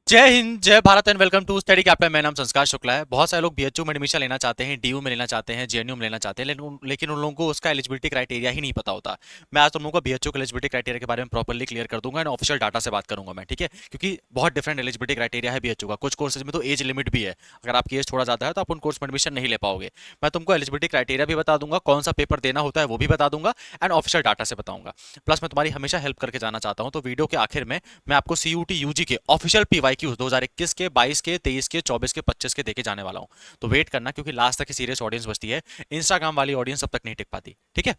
जय हिंद, जय Bharat and welcome to Study Capital. मेरा नाम संस्कार शुक्ला है। बहुत सारे लोग बीएचयू में एडमिशन लेना चाहते हैं, डीयू में लेना चाहते हैं, जेएनयू में लेना चाहते हैं, लेकिन उन लोगों को उसका एलिजिबिलिटी क्राइटेरिया ही नहीं पता होता। मैं आज तुम लोगों को बीएचयू के एलिजिबिलिटी क्राइटेरिया के बारे में प्रॉपर्ली क्लियर कर दूंगा एंड ऑफिशियल डाटा से बात करूंगा मैं, ठीक है? क्योंकि बहुत डिफरेंट एलिजिबिलिटी क्राइटेरिया है बीएचयू का। कुछ कोर्सेज में तो एज लिमिट भी है। अगर आपकी एज थोड़ा ज्यादा है तो आप उन कोर्स में एडमिशन नहीं ले पाओगे। मैं तुमको एलिजिबिलिटी क्राइटेरिया भी बता दूंगा, कौन सा पेपर देना होता है वो भी बता दूंगा एंड ऑफिशियल डाटा से बताऊंगा। प्लस मैं तुम्हारी हमेशा हेल्प करके जाना चाहता हूँ, तो वीडियो के आखिर में मैं आपको सीयूटी यूजी के ऑफिशियल पीवाईक्यू 2021 के, 22 के, 23 के, 24 के, 25 के देके जाने वाला हूं। तो वेट करना, क्योंकि लास्ट तक की सीरियस ऑडियंस बचती है। इंस्टाग्राम वाली ऑडियंस अब तक नहीं टिक पाती, ठीक है?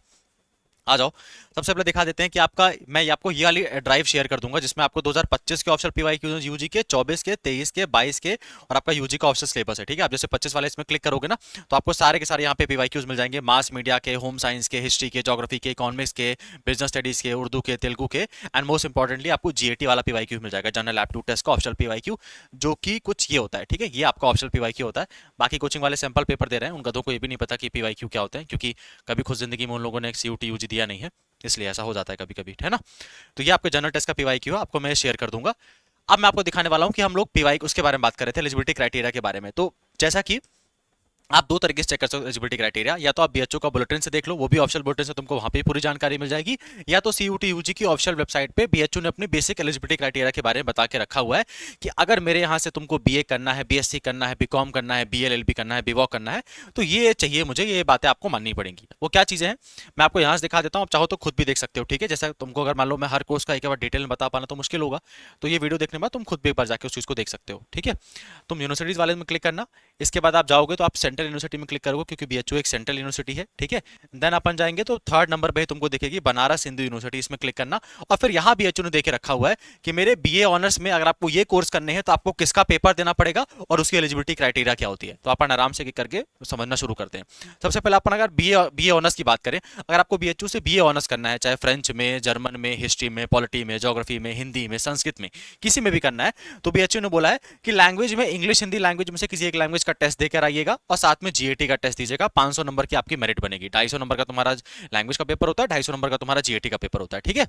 आ जाओ। सबसे पहले दिखा देते हैं कि आपका, मैं आपको ये वाली ड्राइव शेयर कर दूंगा जिसमें आपको 2025 के ऑप्शनल पीवाईक्यू यूजी के, 24 के, 23 के, 22 के और आपका यूजी का ऑप्शनल सिलेबस है, ठीक है? आप जैसे 25 वाले इसमें क्लिक करोगे ना, तो आपको सारे के सारे यहाँ पे पीवाईक्यूज मिल जाएंगे। मास मीडिया के, होम साइंस के, हिस्ट्री के, ज्योग्राफी के, इकोनॉमिक्स के, बिजनेस स्टडीज के, उर्दू के, तेलुगु के एंड मोस्ट इंपॉर्टेंटली आपको जीएटी वाला पीवाईक्यू मिल जाएगा, जनरल एप्टीट्यूड टेस्ट का ऑप्शनल पीवाईक्यू, जो कि कुछ ये होता है, ठीक है? ये आपका ऑप्शनल पीवाईक्यू होता है। बाकी कोचिंग वाले सैंपल पेपर दे रहे हैं, उन गधों को ये भी नहीं पता कि पीवाईक्यू क्या होता है, क्योंकि कभी खुद जिंदगी में उन लोगों ने एक सीयूटी यूजी दिया नहीं है, इसलिए ऐसा हो जाता है कभी कभी, है ना? तो ये आपके जनरल टेस्ट का पीवाईक्यू है, आपको मैं शेयर कर दूंगा। अब मैं आपको दिखाने वाला हूं कि हम लोग पीवाई उसके बारे में बात कर रहे थे, एलिजिबिलिटी क्राइटेरिया के बारे में। तो जैसा कि आप दो तरीके से चेक कर सकते हो एलिजिबिलिटी क्राइटेरिया, या तो आप बीएचओ का बुलेटिन से देख लो, वो भी ऑफिशियल बुलेटिन से तुमको वहां पे पूरी जानकारी मिल जाएगी, या तो सीयूटी यूजी की ऑफिशियल वेबसाइट पे बीएचओ ने अपनी बेसिक एलिजिबिलिटी क्राइटेरिया के बारे में बता के रखा हुआ है कि अगर मेरे यहाँ से तुमको बीए करना है, बीएससी करना है, बीकॉम करना है, बीएलएलबी करना है, बीवॉक करना है, तो ये चाहिए मुझे, ये बातें आपको माननी पड़ेंगी। वो क्या चीजें हैं मैं आपको यहाँ से दिखा देता हूँ, आप चाहो तो खुद भी देख सकते हो, ठीक है? जैसा तुमको अगर मान लो मैं हर कोर्स का एक बार डिटेल में बता पाना तो मुश्किल होगा, तो ये वीडियो देखने के बाद तुम खुद भी एक बार जाके उस चीज को देख सकते हो, ठीक है? तुम यूनिवर्सिटीज वाले में क्लिक करना। इसके बाद आप जाओगे तो आप सेंट्रल यूनिवर्सिटी में क्लिक करोगे, क्योंकि बीएचयू एक सेंट्रल यूनिवर्सिटी है, ठीक है? देन अपन जाएंगे तो थर्ड नंबर पे तुमको दिखेगी बनारस हिंदू यूनिवर्सिटी, इसमें क्लिक करना। और फिर यहाँ बीएचयू ने देके रखा हुआ है कि मेरे बीए ऑनर्स में अगर आपको ये कोर्स करने हैं तो आपको किसका पेपर देना पड़ेगा और उसकी एलिजिबिलिटी क्राइटेरिया क्या होती है। तो अपन आराम से करके समझना शुरू करते हैं। सबसे पहले अपन अगर बीए ऑनर्स की बात करें, अगर आपको बीएचयू से बीए ऑनर्स करना है, चाहे फ्रेंच में, जर्मन में, हिस्ट्री में, पॉलिटी में, ज्योग्राफी में, हिंदी में, संस्कृत में, किसी में भी करना है, तो बीएचयू ने बोला है कि लैंग्वेज में इंग्लिश हिंदी लैंग्वेज में से किसी एक लैंग्वेज का टेस्ट देकर आइएगा और साथ में जीएटी का टेस्ट दीजिएगा। 500 नंबर की आपकी मेरिट बनेगी। 250 नंबर का तुम्हारा लैंग्वेज का पेपर होता है, 250 नंबर का तुम्हारा जीएटी का पेपर होता है, ठीक है?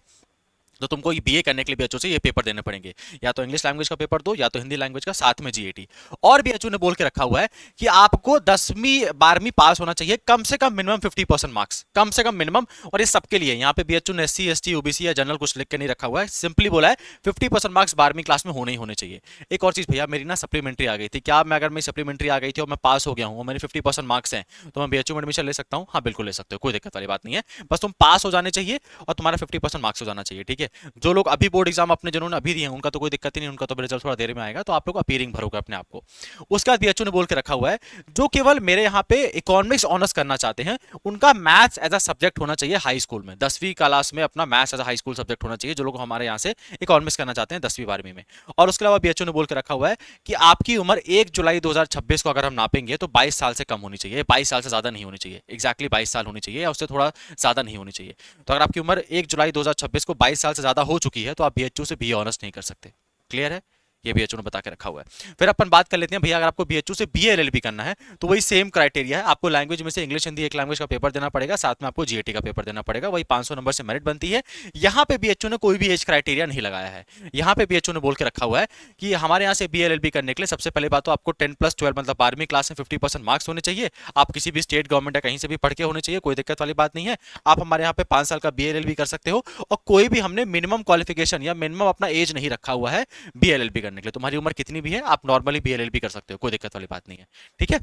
तो तुमको ये बीए करने के लिए बीएचयू से ये पेपर देने पड़ेंगे, या तो इंग्लिश लैंग्वेज का पेपर दो या तो हिंदी लैंग्वेज का, साथ में जीएटी। और बीएचयू ने बोल के रखा हुआ है कि आपको 10वीं 12वीं पास होना चाहिए, कम से कम मिनिमम 50% मार्क्स, कम से कम मिनिमम। और ये सबके लिए, यहाँ पे बीएचयू ने एससी एसटी ओबीसी या जनरल कुछ लिख के नहीं रखा हुआ है, सिंपली बोला है 50% मार्क्स 12वीं क्लास में होने ही होने चाहिए। एक और चीज भैया, मेरी ना सप्लीमेंट्री आ गई थी, क्या मैं, अगर मेरी सप्लीमेंट्री आ गई थी और मैं पास हो गया हूँ और मेरे 50% मार्क्स हैं, तो मैं बीएचयू में एडमिशन ले सकता हूँ? हाँ बिल्कुल ले सकते हो, कोई दिक्कत वाली बात नहीं है। बस तुम पास हो जाने चाहिए और तुम्हारा 50% मार्क्स हो जाना चाहिए, ठीक है? जो लोग अभी बोर्ड एग्जाम अपने जिन्होंने अभी दिए हैं उनका तो कोई दिक्कत ही नहीं, उनका तो रिजल्ट थोड़ा देर में आएगा, तो आप लोग अपीयरिंग भरोगे अपने आप को। उसके बाद बीएचयू ने बोल के रखा हुआ है जो केवल मेरे यहाँ पे इकोनॉमिक्स ऑनर्स करना चाहते हैं, उनका मैथ्स एज अ सब्जेक्ट होना चाहिए हाई स्कूल में, 10वीं क्लास में अपना maths as a high school subject होना चाहिए, जो लोग हमारे यहाँ से इकोनॉमिक्स करना चाहते हैं 10वीं 12वीं में। और उसके अलावा बीएचयू ने बोल के रखा हुआ है कि आपकी उम्र 1 जुलाई 2026 को अगर हम नापेंगे तो 22 साल से कम होनी चाहिए, 22 साल से ज्यादा नहीं होनी चाहिए, एग्जैक्टली 22 साल होनी चाहिए या उससे थोड़ा ज्यादा नहीं होनी चाहिए। तो अगर आपकी उम्र 1 जुलाई 2026 को 22 साल से ज्यादा हो चुकी है तो आप बीएचयू से बीए ऑनर्स नहीं कर सकते। क्लियर है? ये बीएचयू ने बता के रखा हुआ है। फिर अपन बात कर लेते हैं भैया, अगर आपको बीएचयू से बीए एलएलबी करना है तो वही सेम क्राइटेरिया है, आपको लैंग्वेज में से इंग्लिश हिंदी एक लैंग्वेज का पेपर देना पड़ेगा, साथ में आपको जीएटी का पेपर देना पड़ेगा, वही 500 नंबर से मेरिट बनती है। यहाँ पे बीएचयू ने कोई भी एज क्राइटेरिया नहीं लगाया है। यहाँ पे बीएचयू ने बोल के रखा हुआ है कि हमारे यहाँ से बीएलएलबी करने के लिए सबसे पहले बात तो आपको 10+12 मतलब 12वीं क्लास में 50% मार्क्स होने चाहिए। आप किसी भी स्टेट गवर्नमेंट या कहीं से भी पढ़ के होने चाहिए, कोई दिक्कत वाली बात नहीं है। आप हमारे यहाँ पे 5 साल का बीएलएलबी कर सकते हो, और कोई भी हमने मिनिमम क्वालिफिकेशन या मिनिमम अपना एज नहीं रखा हुआ है बीएलएलबी करने के लिए। तुम्हारी उम्र कितनी भी है आप नॉर्मली बीएलएलबी कर सकते हो, कोई दिक्कत वाली बात नहीं है, ठीक है?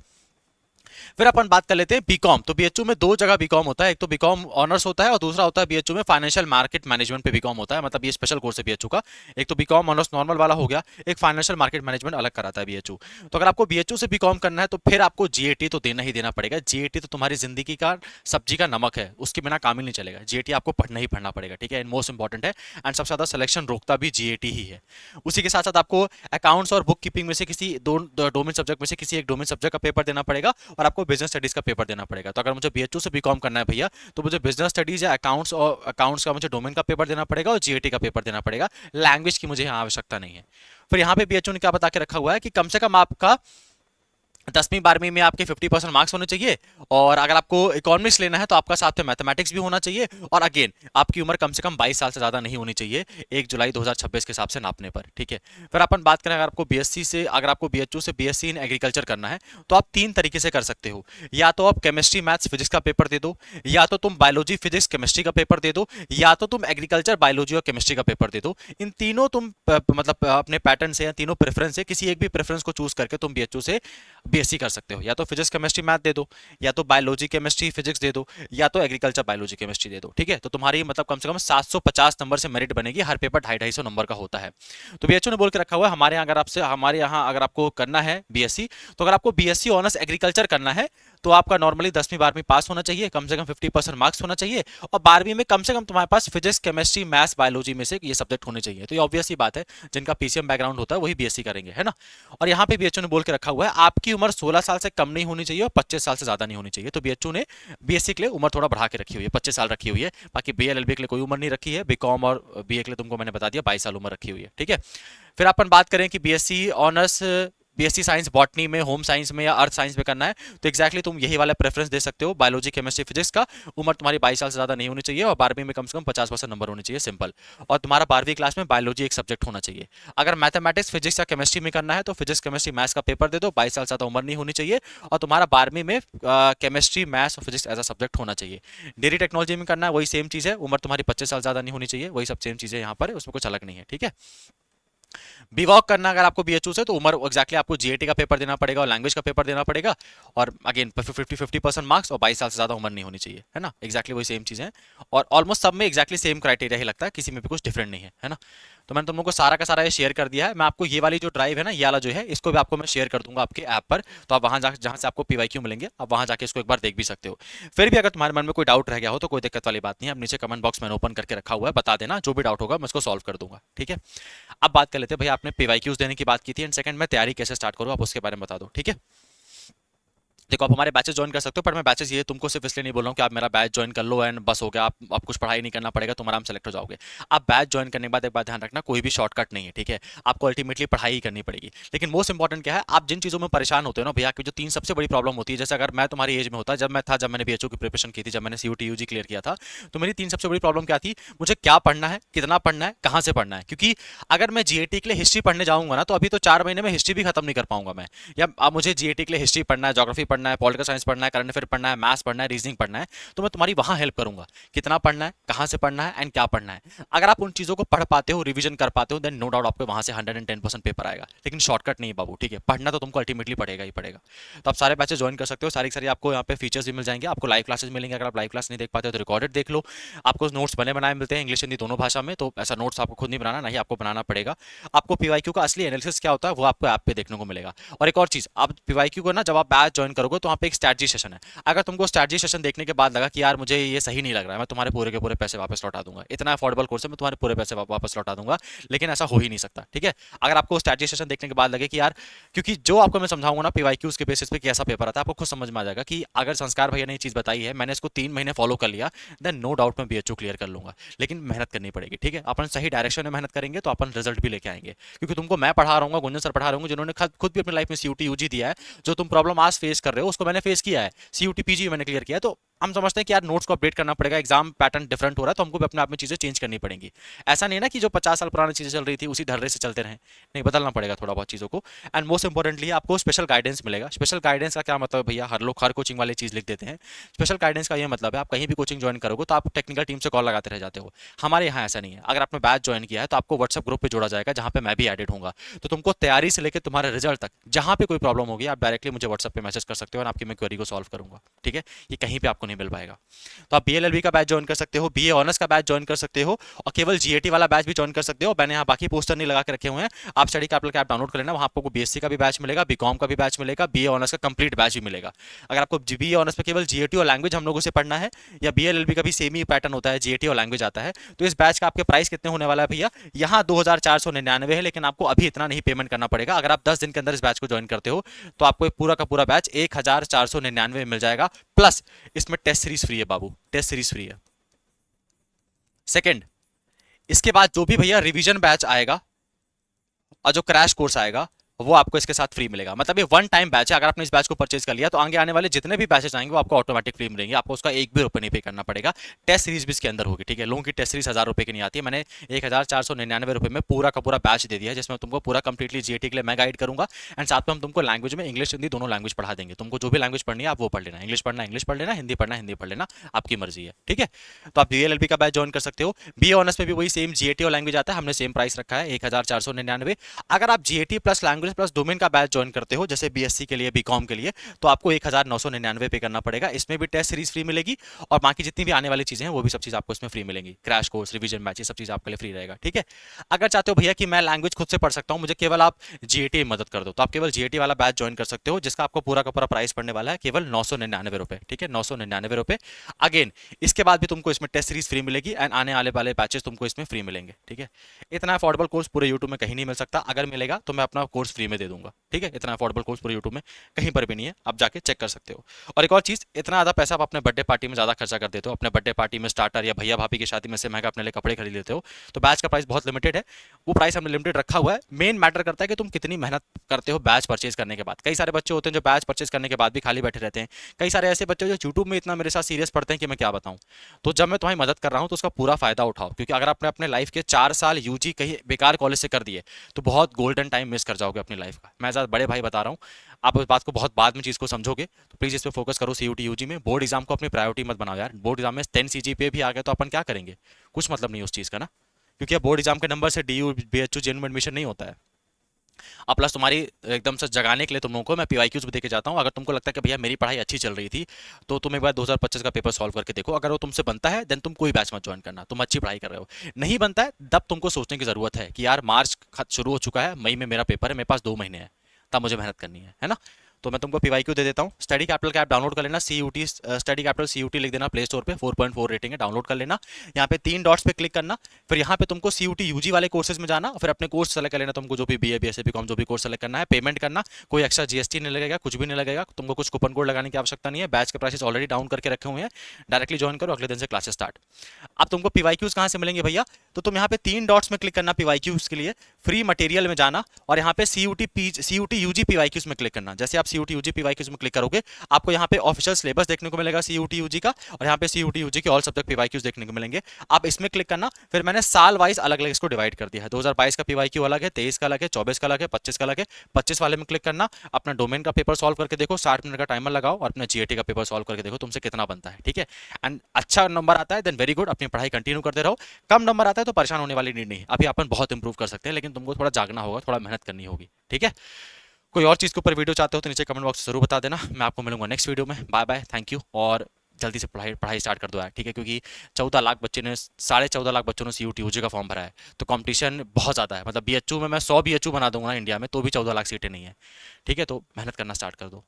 फिर अपन बात कर लेते हैं बीकॉम। तो बीएचयू में दो जगह बीकॉम होता है, एक तो बीकॉम ऑनर्स होता है और दूसरा होता है बीएचयू में फाइनेंशियल मार्केट मैनेजमेंट पे बीकॉम होता है, मतलब ये स्पेशल कोर्स है बीएचयू का। एक तो बीकॉम ऑनर्स नॉर्मल वाला हो गया, एक फाइनेंशियल मार्केट मैनेजमेंट अलग कराता है बीएचयू। तो अगर आपको बीएचयू से बीकॉम करना है तो फिर आपको जीएटी तो देना ही देना पड़ेगा। जीएटी तो तुम्हारी जिंदगी का सब्जी का नमक है, उसके बिना काम ही नहीं चलेगा। जीएटी आपको पढ़ना ही पढ़ना पड़ेगा, ठीक है? मोस्ट इंपॉर्टेंट है एंड सबसे ज्यादा सिलेक्शन रोकता भी जीएटी ही है। उसी के साथ साथ आपको अकाउंट्स और बुक कीपिंग में से किसी दो डोमेन सब्जेक्ट में से किसी एक डोमेन सब्जेक्ट का पेपर देना पड़ेगा, और आपको बिजनेस स्टडीज का पेपर देना पड़ेगा। तो अगर मुझे बीएचयू से बीकॉम करना है भैया, तो मुझे बिजनेस स्टडीज या अकाउंट्स और अकाउंट्स का मुझे डोमेन का पेपर देना पड़ेगा और जीएटी का पेपर देना पड़ेगा। लैंग्वेज की मुझे यहाँ आवश्यकता नहीं है। फिर यहाँ पे बीएचयू ने क्या बता के रखा हुआ है कि कम से कम आपका 10वीं 12वीं में आपके 50% मार्क्स होने चाहिए, और अगर आपको इकोनॉमिक्स लेना है तो आपका साथ में मैथमेटिक्स भी होना चाहिए, और अगेन आपकी उम्र कम से कम 22 साल से ज़्यादा नहीं होनी चाहिए 1 जुलाई 2026 के हिसाब से नापने पर, ठीक है। फिर अपन बात करें, अगर आपको बीएससी से, अगर आपको बीएचयू से बीएससी इन एग्रीकल्चर करना है तो आप 3 तरीके से कर सकते हो। या तो आप केमिस्ट्री मैथ्स फिजिक्स का पेपर दे दो, या तो तुम बायोलॉजी फिजिक्स केमिस्ट्री का पेपर दे दो, या तो तुम एग्रीकल्चर बायोलॉजी और केमिस्ट्री का पेपर दे दो। इन तीनों तुम मतलब अपने पैटर्न से या तीनों प्रेफरेंस से किसी एक भी प्रेफरेंस को चूज करके तुम बीएचयू से बीएससी कर सकते हो। या तो फिजिक्स केमिस्ट्री मैथ दे दो, या तो बायोलॉजी केमिस्ट्री फिजिक्स दे दो, या तो एग्रीकल्चर बायोलॉजी केमिस्ट्री दे दो, ठीक है। तो तुम्हारी मतलब कम से कम 750 नंबर से मेरिट बनेगी, हर पेपर 250-250 नंबर का होता है। तो बीएचयू ने बोल के रखा हुआ है हमारे यहाँ, अगर आपसे हमारे यहाँ अगर आपको करना है बीएससी, तो अगर आपको बीएससी ऑनर्स एग्रीकल्चर करना है तो आपका नॉर्मली 10वीं 12वीं पास होना चाहिए, कम से कम 50% मार्क्स होना चाहिए, और 12वीं में कम से कम तुम्हारे पास फिजिक्स केमिस्ट्री मैथ्स बायोलॉजी में से ये सब्जेक्ट होने चाहिए। तो ये ऑब्वियस ही बात है, जिनका पीसीएम बैकग्राउंड होता है वही बीएससी करेंगे, है ना। और यहाँ पे बीएचयू ने बोल के रखा हुआ है आपकी उम्र 16 साल से कम नहीं होनी चाहिए और 25 साल से ज्यादा नहीं होनी चाहिए। तो बीएचयू ने बीएससी के लिए उम्र थोड़ा बढ़ा के रखी हुई है, 25 साल रखी हुई है। बाकी बीएलएलबी के लिए कोई उम्र नहीं रखी है, बीकॉम और बीए के लिए तुमको मैंने बता दिया 22 साल उम्र रखी हुई है, ठीक है। फिर अपन बात करें कि BSc honours, BSc science botany में, होम साइंस में या अर्थ साइंस में करना है तो एक्जैक्टली तुम यही वाला प्रेफरेंस दे सकते हो, बायोलॉजी केमिस्ट्री फिजिक्स का। उम्र तुम्हारी 22 साल से ज्यादा नहीं होनी चाहिए और 12वीं में कम से कम 50% नंबर होने चाहिए, सिंपल। और तुम्हारा 12वीं क्लास में बायोलॉजी एक सब्जेक्ट होना चाहिए। अगर मैथमेटिक्स फिजिक्स या केमिस्ट्री में करना है तो फिजिक्स केमिस्ट्री मैथ्स का पेपर दे दो, 22 साल से ज्यादा उम्र नहीं होनी चाहिए, और तुम्हारा 12वीं में केमिस्ट्री मैथ्स और फिजिक्स एज अ सब्जेक्ट होना चाहिए। डेयरी टेक्नोलॉजी में करना है वही सेम चीज है, उम्र तुम्हारी 25 साल ज्यादा नहीं होनी चाहिए, वही सब सेम चीजें यहाँ पर है, उसमें कुछ अलग नहीं है, ठीक है। बीवॉक करना अगर आपको बीएचयू से, तो उम्र एक्जैक्टली आपको जीएटी का पेपर देना पड़ेगा और लैंग्वेज का पेपर देना पड़ेगा, और अगेन 50% मार्क्स और 22 साल से ज्यादा उम्र नहीं होनी चाहिए, है ना। एक्जैक्टली वही सेम चीजें हैं, और ऑलमोस्ट सब में एक्जैक्टली सेम क्राइटेरिया ही लगता है, किसी में भी कुछ डिफरेंट नहीं है ना। तो मैंने तुम लोगों को सारा का सारा ये शेयर कर दिया है। मैं आपको ये वाली जो ड्राइव है ना, ये वाला जो है, इसको भी आपको मैं शेयर कर दूंगा आपके ऐप पर, तो आप वहां जा, जहां से आपको पीवाईक्यू मिलेंगे, आप वहां जाके इसको एक बार देख भी सकते हो। फिर भी अगर तुम्हारे मन में कोई डाउट रह गया हो तो कोई दिक्कत वाली बात नहीं है, अब नीचे कमेंट बॉक्स मैंने ओपन करके रखा हुआ है, बता देना, जो भी डाउट होगा मैं उसको सॉल्व कर दूंगा, ठीक है। अब बात कर लेते हैं, भाई आपने पीवाईक्यूज देने की बात की थी, एंड सेकंड मैं तैयारी कैसे स्टार्ट करूँ, आप उसके बारे में बता दो, ठीक है। देखो, आप हमारे बैचेस ज्वाइन कर सकते हो, पर मैं बैचेस ये तुमको सिर्फ इसलिए नहीं बोल रहा हूँ कि आप मेरा बैच ज्वाइन कर लो एंड बस हो गया, आप कुछ पढ़ाई नहीं करना पड़ेगा, तुम आराम सेलेक्ट हो जाओगे। आप बैच ज्वाइन करने के बाद एक बात ध्यान रखना, कोई भी शॉर्टकट नहीं है, ठीक है। आपको अल्टीमेटली पढ़ाई ही करनी पड़ेगी। लेकिन मोस्ट इंपॉर्टेंट क्या है, आप जिन चीज़ों में परेशान होते हो ना भैया, की जो 3 सबसे बड़ी प्रॉब्लम होती है, जैसे अगर मैं तुम्हारी एज में होता, जब मैंने बीएचओ की प्रिपरेशन की थी, जब मैंने सीयूटी यूजी क्लियर किया था, तो मेरी 3 सबसे बड़ी प्रॉब्लम क्या थी, मुझे क्या पढ़ना है, कितना पढ़ना है, कहाँ से पढ़ना है। क्योंकि अगर मैं जीएटी के लिए हिस्ट्री पढ़ने जाऊंगा ना, तो अभी तो 4 महीने में हिस्ट्री भी खत्म नहीं कर पाऊंगा मैं। या अब मुझे जीएटी के लिए हिस्ट्री पढ़ना है, ज्योग्राफी पढ़ना है, पॉलिटिकल साइंस पढ़ना है, करंट अफेयर पढ़ना है, मैथ्स पढ़ना है, रीजनिंग पढ़ना है, तो मैं तुम्हारी वहां हेल्प करूंगा, कितना पढ़ना है, कहां से पढ़ना है एंड क्या पढ़ना है। अगर आप उन चीजों को पढ़ पाते हो, रिवीजन कर पाते हो, देन नो डाउट आपको वहां से 110% पेपर आएगा। लेकिन शॉर्टकट नहीं बाबू, ठीक है, पढ़ना तो तुमको अल्टीमेटली पड़ेगा ही पड़ेगा। तो आप सारे बैचेस ज्वाइन कर सकते हो, सारी सारी आपको यहाँ पे फीचर्स भी मिल जाएंगे, आपको लाइव क्लासेस मिलेंगे, अगर आप लाइव क्लास नहीं देख पाते हो तो रिकॉर्डेड देख लो। आपको नोट्स बने बनाए मिलते हैं इंग्लिश हिंदी दोनों भाषा में, तो ऐसा नोट्स आपको खुद नहीं बनाना, नहीं आपको बनाना पड़ेगा। आपको पीवाईक्यू का असली एनालिसिस क्या होता है वो आपको ऐप पे देखने को मिलेगा। और एक और चीज, आप पीवाईक्यू को ना जब आप बैच ज्वाइन करोगे तो वहाँ पे एक स्ट्रैटेजी सेशन है। अगर तुमको स्ट्रैटेजी सेशन देखने के बाद लगा कि यार मुझे ये सही नहीं लग रहा है, मैं तुम्हारे पूरे के पूरे पैसे वापस लौटा दूंगा, इतना अफोर्डेबल कोर्स है, मैं तुम्हारे पूरे पैसे वापस लौटा दूंगा, लेकिन ऐसा हो ही नहीं सकता, ठीक है। अगर आपको स्ट्रैटेजी सेशन देखने के बाद लगे कि यार, क्योंकि जो आपको मैं समझाऊंगा ना पीवाईक्यूज के बेसिस पे कैसा पेपर आता है, आपको खुद समझ में आ जाएगा कि अगर संस्कार भैया ने ये चीज बताई है, मैंने इसको 3 महीने फॉलो कर लिया, देन नो डाउट मैं बीएचयू क्लियर कर लूंगा। लेकिन मेहनत करनी पड़ेगी, ठीक है। अपन सही डायरेक्शन में मेहनत करेंगे तो अपन रिजल्ट भी लेके आएंगे, क्योंकि तुमको मैं पढ़ा रहा हूँ, गुंजन सर पढ़ा रहा हूँ, जिन्होंने खुद भी अपनी लाइफ में सीयूटी यूजी दिया है। जो तुम प्रॉब्लम आज फेस कर रहे हो उसको मैंने फेस किया है, सीयूटी पीजी मैंने क्लियर किया है। तो हम समझते हैं कि यार नोट्स को अपडेट करना पड़ेगा, एग्जाम पैटर्न डिफरेंट हो रहा है, तो हमको भी अपने आप में चीजें चेंज करनी पड़ेंगी। ऐसा नहीं है ना कि जो 50 साल पुरानी चीजें चल रही थी उसी धर्रे से चलते रहे, नहीं, बदलना पड़ेगा थोड़ा बहुत चीजों को। एंड मोस्ट इंपॉर्टेंटली आपको स्पेशल गाइडेंस मिलेगा। स्पेशल गाइडेंस का क्या मतलब है भैया, हर लोग हर कोचिंग वाले चीज लिख देते हैं। स्पेशल गाइडेंस का ये मतलब है, आप कहीं भी कोचिंग ज्वाइन करोगे तो आप टेक्निकल टीम से कॉल लगाते रह जाते हो। हमारे यहाँ ऐसा नहीं है, अगर आपने बैच ज्वाइन किया है तो आपको व्हाट्सएप ग्रुप पे जोड़ा जाएगा, जहां पे मैं भी एडेड होऊंगा। तो तुमको तैयारी से लेकर तुम्हारे रिजल्ट तक जहां पे कोई प्रॉब्लम होगी, आप डायरेक्टली मुझे व्हाट्सएप पे मैसेज कर सकते हो और आपकी मैं क्वेरी को सॉल्व करूंगा, ठीक है। ये कहीं पे आपको नहीं मिल पाएगा। तो आप बीएलएलबी का बैच ज्वाइन कर सकते हो, बीए ऑनर्स का बैच ज्वाइन कर सकते हो, और केवल जीएटी वाला बैच भी ज्वाइन कर सकते हो। मैंने यहाँ बाकी पोस्टर नहीं लगा के रखे हुए हैं, आप स्टडी कैपिटल का ऐप डाउनलोड कर लेना, वहाँ आपको बीएससी का भी बैच मिलेगा, बीकॉम का भी बैच मिलेगा, बीए ऑनर्स का कंप्लीट बैच भी मिलेगा। अगर आपको बीए ऑनर्स में केवल जीएटी और लैंग्वेज हम लोगों से पढ़ना है, या बीएलएलबी का भी सेम ही पैटर्न होता है, जीएटी और लैंग्वेज आता है, तो इस बैच का आपके प्राइस कितने होने वाला है भैया, यहाँ 2499 है। लेकिन आपको अभी इतना नहीं पेमेंट करना पड़ेगा, अगर आप 10 दिन के अंदर इस बैच को ज्वाइन करते हो तो आपको पूरा का पूरा बैच 1499 मिल जाएगा। प्लस इसमें टेस्ट सीरीज फ्री है बाबू, टेस्ट सीरीज फ्री है। सेकंड, इसके बाद जो भी भैया रिवीजन बैच आएगा और जो क्रैश कोर्स आएगा, वो आपको इसके साथ फ्री मिलेगा। मतलब ये वन टाइम बैच है, अगर आपने इस बैच को परचेज कर लिया तो आगे आने वाले जितने भी बैचेस आएंगे वो आपको ऑटोमेटिक फ्री मिलेंगे, आपको उसका एक भी रुपये नहीं पे करना पड़ेगा। टेस्ट सीरीज भी इसके अंदर होगी, ठीक है। लोगों की टेस्ट सीरीज 1000 रुपये की नहीं आती है, मैंने 1499 रुपये में पूरा का पूरा बैच दे दिया है, जिसमें तुमको पूरा कंप्लीटली जीएटी के लिए मैं गाइड करूंगा, एंड साथ में हम तुमको लैंग्वेज में इंग्लिश हिंदी दोनों लैंग्वेज पढ़ा देंगे। तुमको जो भी लैंग्वेज पढ़नी है आप वो पढ़ लेना, इंग्लिश पढ़ना इंग्लिश पढ़ लेना, हिंदी पढ़ना हिंदी पढ़ लेना, आपकी मर्जी है, ठीक है। तो आप बीएलएलबी का बैच ज्वाइन कर सकते हो। बी ऑनर्स में भी वही सेम जीएटी और लैंग्वेज आता है, हमने सेम प्राइस रखा है 1499। अगर आप GAT plus language plus domain का बैच ज्वाइन करते हो, जैसे बीएससी के लिए बीकॉम के लिए, तो आपको 1999 पे करना पड़ेगा। इसमें भी टेस्ट सीरीज फ्री मिलेगी और बाकी जितनी भी आने वाली चीजें हैं वो भी सब चीज आपको इसमें फ्री मिलेंगी। क्रैश कोर्स, रिवीजन बैच, ये सब चीज आपके लिए फ्री रहेगा, ठीक है। अगर चाहते हो भैया कि मैं लैंग्वेज खुद से पढ़ सकता हूं, मुझे केवल आप जीएटी में मदद कर दो, तो आप केवल जीएटी वाला बैच ज्वाइन कर सकते हो, जिसका आपको पूरा का पूरा प्राइस पड़ने वाला है केवल 999 रुपए, ठीक है, 999 रुपए। अगेन इसके बाद भी तुमको इसमें टेस्ट सीरीज फ्री मिलेगी एंड आने वाले बैचेस तुमको इसमें फ्री मिलेंगे, ठीक है। इतना अफोर्डेबल कोर्स पूरे यूट्यूब में कहीं नहीं मिल सकता, अगर मिलेगा तो मैं अपना कोर्स फ्री में दे दूंगा, ठीक है। इतना अफोर्डेबल कोर्स पूरे यूट्यूब में कहीं पर भी नहीं है, आप जाके चेक कर सकते हो। और एक और चीज, इतना ज्यादा पैसा आप अपने बर्थडे पार्टी में ज्यादा खर्चा कर देते हो, अपने बर्थडे पार्टी में स्टार्टर या भैया भाभी की शादी में से महंगा अपने लिए कपड़े खरीद लेते हो, तो बैच का प्राइस बहुत लिमिटेड है। वो प्राइस हमने लिमिटेड रखा हुआ है। मेन मैटर करता है कि तुम कितनी मेहनत करते हो बैच परचेज करने के बाद। कई सारे बच्चे होते हैं जो बैच परचेज करने के बाद भी खाली बैठे रहते हैं। कई सारे ऐसे बच्चे जो यूट्यूब में इतना मेरे साथ सीरियस पढ़ते हैं कि मैं क्या बताऊं। तो जब मैं तुम्हारी मदद कर रहा हूं तो उसका पूरा फायदा उठाओ, क्योंकि अगर आपने अपने लाइफ के 4 साल यूजी कहीं बेकार कॉलेज से कर दिए तो बहुत गोल्डन टाइम मिस कर जाओगे अपनी लाइफ का। मैं एज बड़े भाई बता रहा हूँ, आप उस बात को बहुत बाद में चीज़ को समझोगे, तो प्लीज़ इस पर फोकस करो। सीयूटी यूजी में बोर्ड एग्जाम को अपनी प्रायोरिटी मत बनाओ यार। बोर्ड एग्जाम में 10 सीजीपीए भी आ गए तो अपन क्या करेंगे, कुछ मतलब नहीं उस चीज़ का ना, क्योंकि अब बोर्ड एग्जाम के नंबर से डीयू बीएचयू जेएनयू में एडमिशन नहीं होता है। अब प्लस तुम्हारी एकदम से जगाने के लिए तुम लोगों को मैं पीवाईक्यूज भी देके जाता हूँ। अगर तुमको लगता है कि भैया मेरी पढ़ाई अच्छी चल रही थी तो तुम एक बार 2025 का पेपर सॉल्व करके देखो, अगर वो तुमसे बनता है देन तुम कोई बैच मत ज्वाइन करना, तुम अच्छी पढ़ाई कर रहे हो। नहीं बनता है तब तुमको सोचने की जरूरत है कि यार मार्च शुरू हो चुका है, मई में मेरा पेपर है, मेरे पास 2 महीने है, तब मुझे मेहनत करनी है ना। तो मैं तुमको पीवाईक्यू दे देता हूँ। स्टडी कैपिटल का ऐप डाउनलोड कर लेना, सीयूटी स्टडी कैपिटल सीयूटी लिख देना प्ले स्टोर पे, 4.4 रेटिंग है, डाउनलोड कर लेना। यहाँ पे 3 डॉट्स पे क्लिक करना, फिर यहाँ पे तुमको सीयूटी यूजी वाले कोर्सेज में जाना, फिर अपने कोर्स सेलेक्ट कर लेना, तुमको जो भी बीए बीएससी बीकॉम जो भी कोर्स सेलेक्ट करना है। पेमेंट करना, कोई एक्स्ट्रा जीएसटी नहीं लगेगा, कुछ भी नहीं लगेगा, तुमको कुछ कूपन कोड लगाने की आवश्यकता नहीं है। बैच के प्राइसेस ऑलरेडी डाउन करके रखे हुए हैं, डायरेक्टली ज्वाइन करो, अगले दिन से क्लासेस स्टार्ट। अब तुमको पीवाईक्यूज कहाँ से मिलेंगे भैया, तो तुम यहाँ पे 3 डॉट्स में क्लिक करना पीवाईक्यूज के लिए, फ्री मटेरियल में जाना और यहाँ पे सीयूटी यूजी पीवाईक्यूज में क्लिक करना। जैसे आप सीयूटी यूजी पीवाईक्यूज में क्लिक करोगे आपको यहाँ पे ऑफिशियल सिलेबस देखने को मिलेगा सीयूटी यूजी का, और यहाँ पे सीयूटी यूजी के ऑल सब्जेक्ट पीवाईक्यूज देखने को मिलेंगे। आप इसमें क्लिक करना, फिर मैंने साल वाइज अलग अलग इसको डिवाइड कर दिया है। 2022 का पीवाईक्यू अलग है, 23 का अलग है, 24 का अलग है, 25 का अलग है। 25 वाले में क्लिक करना, अपना डोमेन का पेपर सॉल्व करके देखो, 60 मिनट का टाइमर लगाओ और अपना जीएटी का पेपर सॉल्व करके देखो तुमसे कितना बनता है, ठीक है। एंड अच्छा नंबर आता है देन वेरी गुड, अपनी पढ़ाई कंटिन्यू करते रहो। कम नंबर आता है तो परेशान होने वाली नीड नहीं, अभी अपन बहुत इंप्रूव कर सकते हैं, लेकिन तुमको थोड़ा जागना होगा, थोड़ा मेहनत करनी होगी, ठीक है। कोई और चीज़ के ऊपर वीडियो चाहते हो तो नीचे कमेंट बॉक्स जरूर बता देना, मैं आपको मिलूंगा नेक्स्ट वीडियो में। बाय बाय, थैंक यू, और जल्दी से पढ़ाई पढ़ाई स्टार्ट कर दो यार, ठीक है, क्योंकि 14 लाख बच्चे ने 14.5 लाख बच्चों ने सीयूटी यूजी का फॉर्म भरा है, तो कंपटीशन बहुत ज़्यादा है। मतलब बीएचयू में मैं 100 बीएचयू बना दूंगा ना इंडिया में, तो भी 14 लाख सीटें नहीं है, ठीक है। तो मेहनत करना स्टार्ट कर दो।